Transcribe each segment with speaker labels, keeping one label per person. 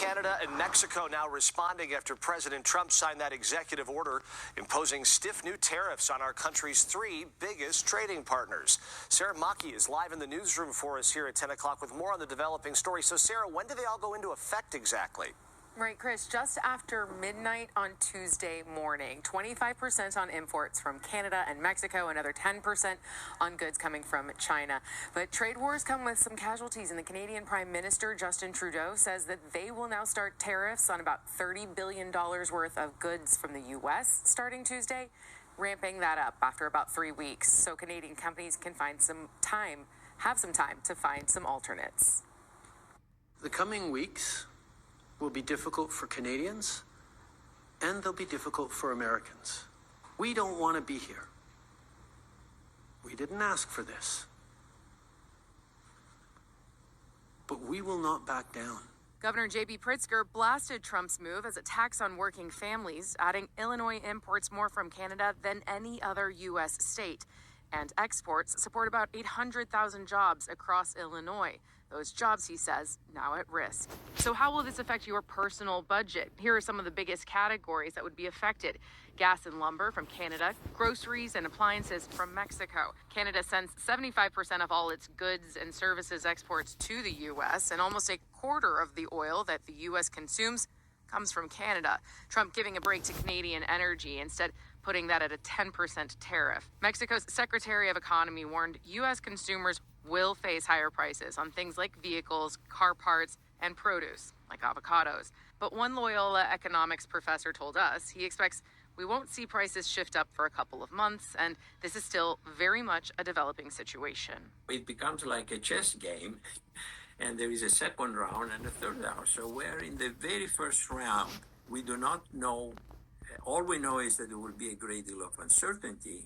Speaker 1: Canada and Mexico now responding after President Trump signed that executive order imposing stiff new tariffs on our country's three biggest trading partners. Sarah Maki is live in the newsroom for us here at 10 o'clock with more on the developing story. So, Sarah, when do they all go into effect exactly?
Speaker 2: Right, Chris, just after midnight on Tuesday morning, 25% on imports from Canada and Mexico, another 10% on goods coming from China. But trade wars come with some casualties, and the Canadian Prime Minister, Justin Trudeau, says that they will now start tariffs on about $30 billion worth of goods from the U.S. starting Tuesday, ramping that up after about 3 weeks. So Canadian companies can have some time to find some alternates.
Speaker 3: The coming weeks will be difficult for Canadians, and they'll be difficult for Americans. We don't want to be here. We didn't ask for this. But we will not back down.
Speaker 2: Governor J.B. Pritzker blasted Trump's move as a tax on working families, adding Illinois imports more from Canada than any other U.S. state. And exports support about 800,000 jobs across Illinois. Those jobs, he says, now at risk. So how will this affect your personal budget? Here are some of the biggest categories that would be affected. Gas and lumber from Canada, groceries and appliances from Mexico. Canada sends 75% of all its goods and services exports to the U.S., and almost a quarter of the oil that the U.S. consumes comes from Canada. Trump giving a break to Canadian energy, instead putting that at a 10% tariff. Mexico's Secretary of Economy warned U.S. consumers will face higher prices on things like vehicles, car parts, and produce, like avocados. But one Loyola economics professor told us he expects we won't see prices shift up for a couple of months, and this is still very much a developing situation.
Speaker 4: It becomes like a chess game, and there is a second round and a third round. So we're in the very first round. We do not know. All we know is that there will be a great deal of uncertainty.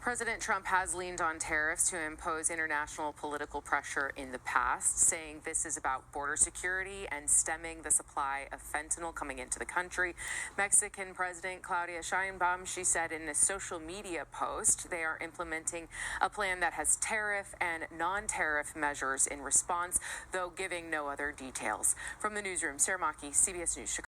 Speaker 2: President Trump has leaned on tariffs to impose international political pressure in the past, saying this is about border security and stemming the supply of fentanyl coming into the country. Mexican President Claudia Sheinbaum, she said in a social media post, they are implementing a plan that has tariff and non-tariff measures in response, though giving no other details. From the newsroom, Sarah Maki, CBS News, Chicago.